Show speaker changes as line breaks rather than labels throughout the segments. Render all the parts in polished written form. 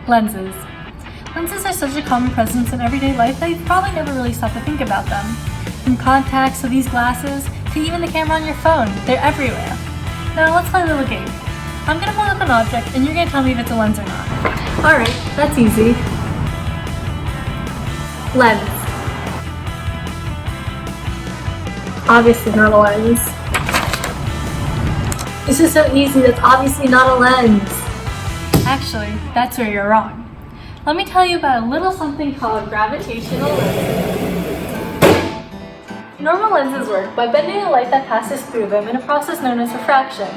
Lenses. Lenses are such a common presence in everyday life that you've probably never really stopped to think about them. From contacts to these glasses, to even the camera on your phone, they're everywhere. Now let's play a little game. I'm gonna hold up an object and you're gonna tell me if it's a lens or not. Alright, that's easy. Lens. Obviously not a lens. This is so easy, that's obviously not a lens. Actually, that's where you're wrong. Let me tell you about a little something called gravitational lenses. Normal lenses work by bending the light that passes through them in a process known as refraction.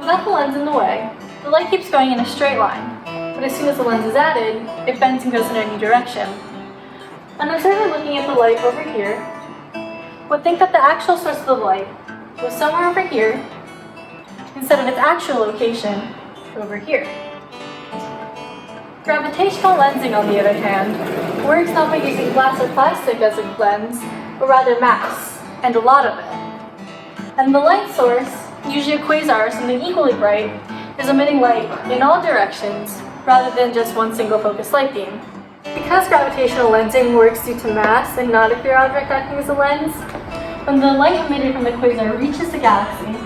Without the lens in the way, the light keeps going in a straight line, but as soon as the lens is added, it bends and goes in any direction. An observer looking at the light over here would think that the actual source of the light was somewhere over here instead of its actual location over here. Gravitational lensing, on the other hand, works not by using glass or plastic as a lens, but rather mass, and a lot of it. And the light source, usually a quasar or something equally bright, is emitting light in all directions rather than just one single focused light beam. Because gravitational lensing works due to mass and not a clear object acting as a lens, when the light emitted from the quasar reaches the galaxy,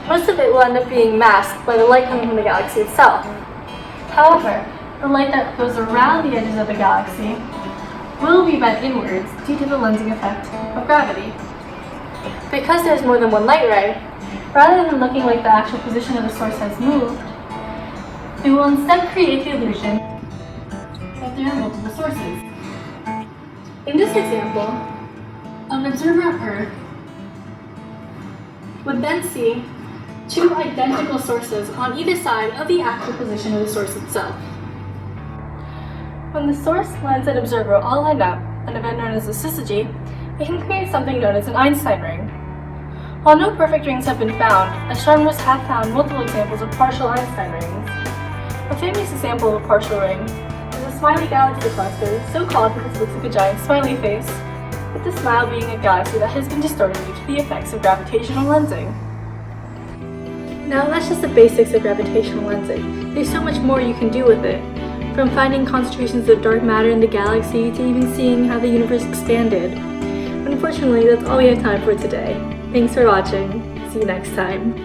most of it will end up being masked by the light coming from the galaxy itself. However, the light that goes around the edges of the galaxy will be bent inwards due to the lensing effect of gravity. Because there's more than one light ray, rather than looking like the actual position of the source has moved, it will instead create the illusion that there are multiple sources. In this example, an observer on Earth would then see two identical sources on either side of the actual position of the source itself. When the source, lens, and observer all line up, an event known as a syzygy, it can create something known as an Einstein ring. While no perfect rings have been found, astronomers have found multiple examples of partial Einstein rings. A famous example of a partial ring is a smiley galaxy cluster, so called because it looks like a giant smiley face, with the smile being a galaxy that has been distorted due to the effects of gravitational lensing. Now that's just the basics of gravitational lensing. There's so much more you can do with it. From finding concentrations of dark matter in the galaxy to even seeing how the universe expanded. Unfortunately, that's all we have time for today. Thanks for watching. See you next time.